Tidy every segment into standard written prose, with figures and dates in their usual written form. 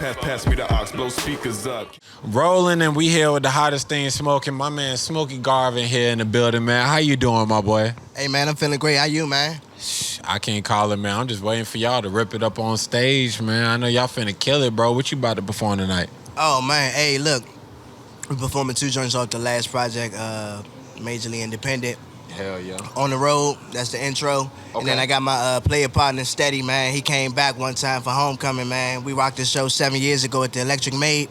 Pass me the aux, blow speakers up. Rolling, and we here with the hottest thing smoking. My man Smokey Garvin here in the building, man. How you doing, my boy? Hey, man, I'm feeling great. How you, man? I can't call it, man. I'm just waiting for y'all to rip it up on stage, man. I know y'all finna kill it, bro. What you about to perform tonight? Oh, man. Hey, look. We're performing 2 joints off the last project, Majorly Independent. Hell yeah. On the Road, that's the intro. Okay. And then I got my player partner, Steady, man. He came back one time for Homecoming, man. We rocked the show 7 years ago at the Electric Maid.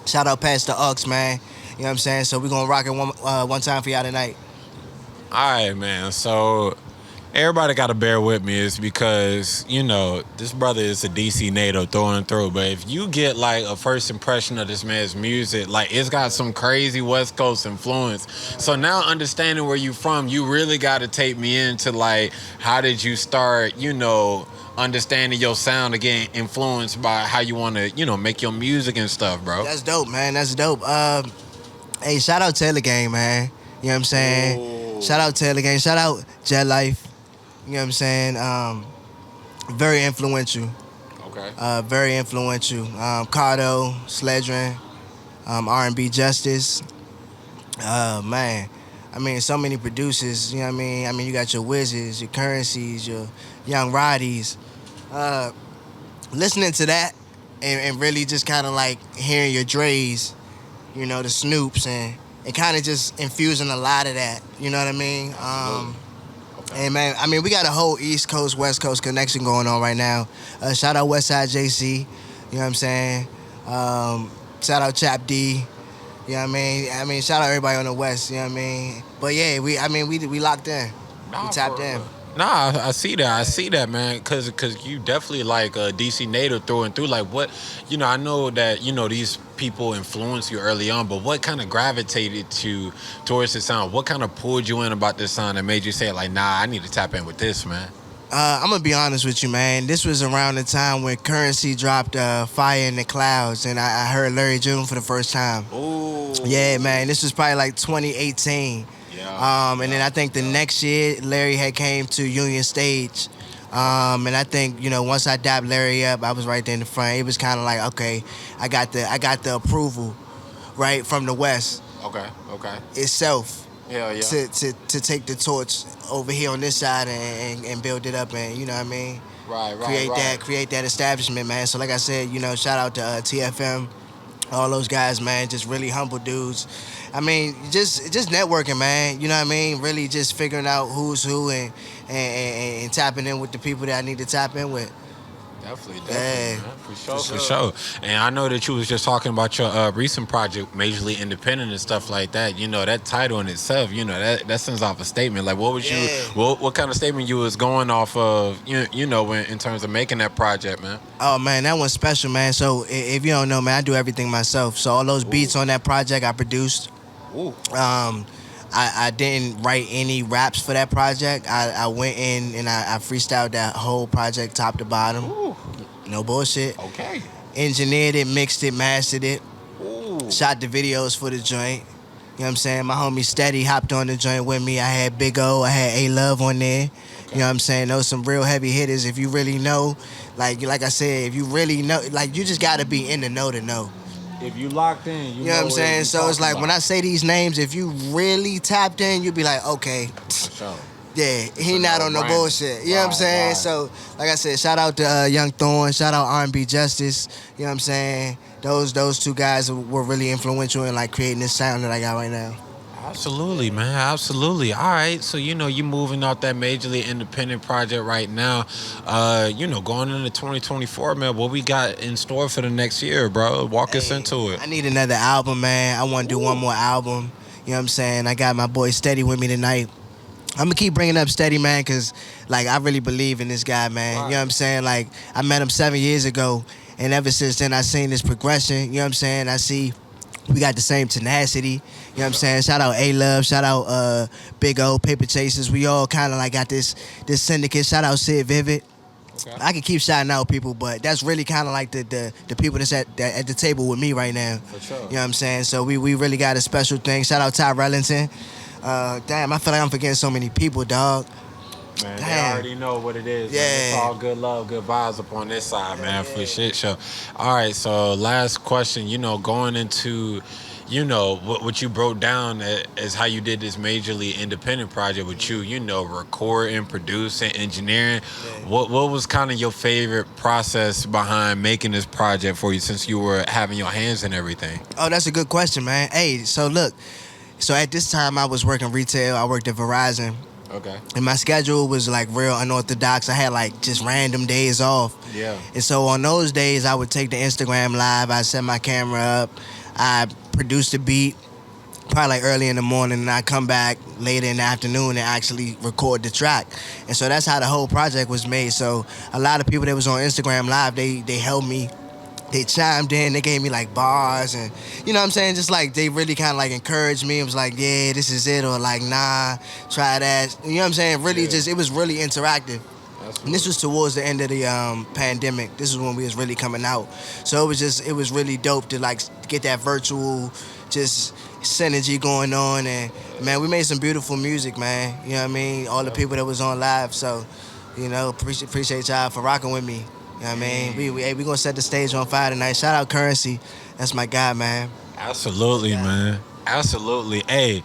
Shout out Pastor AUX, man. You know what I'm saying? So we're going to rock it one time for y'all tonight. All right, man. So everybody got to bear with me is because, you know, this brother is a DC native through and through. But if you get, like, a first impression of this man's music, like, it's got some crazy West Coast influence. So now understanding where you from, you really got to take me into, like, how did you start, you know, understanding your sound and getting influenced by how you want to, you know, make your music and stuff, bro. That's dope, man. That's dope. Hey, shout out Taylor Gang, man. You know what I'm saying? Ooh. Shout out Taylor Gang. Shout out Jet Life. You know what I'm saying? Very influential. Okay. Very influential. Cardo, Sledrin, R&B Justice. Man. I mean, so many producers, you know what I mean? I mean, you got your Wizards, your Currencies, your Young Roddies. Listening to that and really just kind of like hearing your Dre's, you know, the Snoops, and kind of just infusing a lot of that, you know what I mean? And man, I mean, we got a whole East Coast, West Coast connection going on right now. Shout out Westside JC, you know what I'm saying? Shout out Chap D, you know what I mean? I mean, shout out everybody on the West, you know what I mean? But yeah, we locked in. We tapped in. Nah, I see that. I see that, man. Cause you definitely like a DC native through and through. Like what, you know, I know that, you know, these people influenced you early on, but what kind of gravitated you towards the sound? What kind of pulled you in about this sound that made you say like, nah, I need to tap in with this, man? I'm gonna be honest with you, man. This was around the time when Currency dropped Fire in the Clouds, and I heard Larry June for the first time. Ooh. Yeah, man. This was probably like 2018. And then I think the next year, Larry had came to Union Stage. And I think, you know, once I dapped Larry up, I was right there in the front. It was kind of like, okay, I got the approval, right, from the West. Okay. Itself. Hell yeah. To take the torch over here on this side and build it up, and you know what I mean? Right. Create that establishment, man. So like I said, you know, shout out to TFM, all those guys, man, just really humble dudes. I mean, just networking, man. You know what I mean? Really just figuring out who's who and tapping in with the people that I need to tap in with. Definitely, Yeah. man. For sure. And I know that you was just talking about your recent project, Majorly Independent and stuff like that. You know, that title in itself, you know, that sends off a statement. Like, what was you? What kind of statement you was going off of? You know, in terms of making that project, man. Oh man, that one's special, man. So if you don't know, man, I do everything myself. So all those beats on that project, I produced. Ooh. I didn't write any raps for that project. I went in and I freestyled that whole project top to bottom. Ooh. No bullshit. Okay. Engineered it, mixed it, mastered it. Ooh. Shot the videos for the joint. You know what I'm saying? My homie Steady hopped on the joint with me. I had Big O, I had A-Love on there. Okay. You know what I'm saying? Those some real heavy hitters. If you really know, like I said, if you really know, like you just gotta be in the know to know. If you locked in, you know what I'm saying? So it's like when I say these names, if you really tapped in, you'd be like, okay. For sure. Yeah, he not on no bullshit. You know what I'm saying? Right. So, like I said, shout out to Young Thorn, shout out R&B Justice. You know what I'm saying? Those two guys were really influential in like creating this sound that I got right now. Absolutely, man. Absolutely. All right. So, you know, you moving off that Majorly Independent project right now. You know, going into 2024, man, what we got in store for the next year, bro? Walk us into it. I need another album, man. I want to do one more album. You know what I'm saying? I got my boy Steady with me tonight. I'm going to keep bringing up Steady, man, because, like, I really believe in this guy, man. Right. You know what I'm saying? Like, I met him 7 years ago, and ever since then, I seen this progression. You know what I'm saying? I see we got the same tenacity. You know what I'm saying? Shout out A-Love. Shout out Big O, Paper Chasers. We all kind of, like, got this syndicate. Shout out Sid Vivid. Okay. I can keep shouting out people, but that's really kind of like the people that's at the table with me right now. For sure. You know what I'm saying? So we really got a special thing. Shout out Ty Rellington. Damn, I feel like I'm forgetting so many people, dog. Man, they Damn. already know what it is. Man. Yeah. It's all good love, good vibes up on this side, man, for shit show. All right, so last question, going into, what you broke down as how you did this majorly independent project with recording, producing, engineering. Yeah. What was kind of your favorite process behind making this project for you since you were having your hands in everything? Oh, that's a good question, man. Hey, so look, so at this time I was working retail. I worked at Verizon. Okay. And my schedule was like real unorthodox. I had like just random days off. Yeah. And so on those days, I would take the Instagram live. I set my camera up. I produced the beat probably like early in the morning, and I come back later in the afternoon and actually record the track. And so that's how the whole project was made. So a lot of people that was on Instagram live, they helped me. They chimed in, they gave me like bars, and you know what I'm saying? Just like they really kind of like encouraged me. It was like, yeah, this is it, or like, nah, try that. You know what I'm saying? Really it was really interactive. And this was towards the end of the pandemic. This is when we was really coming out. So it was really dope to like get that virtual just synergy going on. And man, we made some beautiful music, man. You know what I mean? All the people that was on live. So, appreciate y'all for rocking with me. You know what I mean? We gonna set the stage on fire tonight. Shout out Currency. That's my guy, man. Absolutely, man. Absolutely. Hey,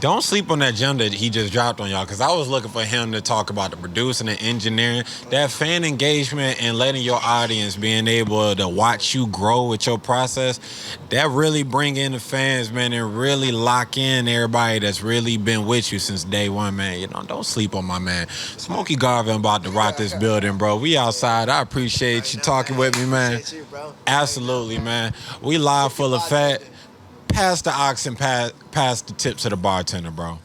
don't sleep on that gem that he just dropped on y'all, because I was looking for him to talk about the producing and engineering, that fan engagement and letting your audience being able to watch you grow with your process. That really bring in the fans, man, and really lock in everybody that's really been with you since day one, man. Don't sleep on my man. Smokey Garvin about to rock this building, bro. We outside. I appreciate you talking with me, man. Appreciate you, bro. Absolutely, man. We live full of fat. Pass the ox and pass the tips to the bartender, bro.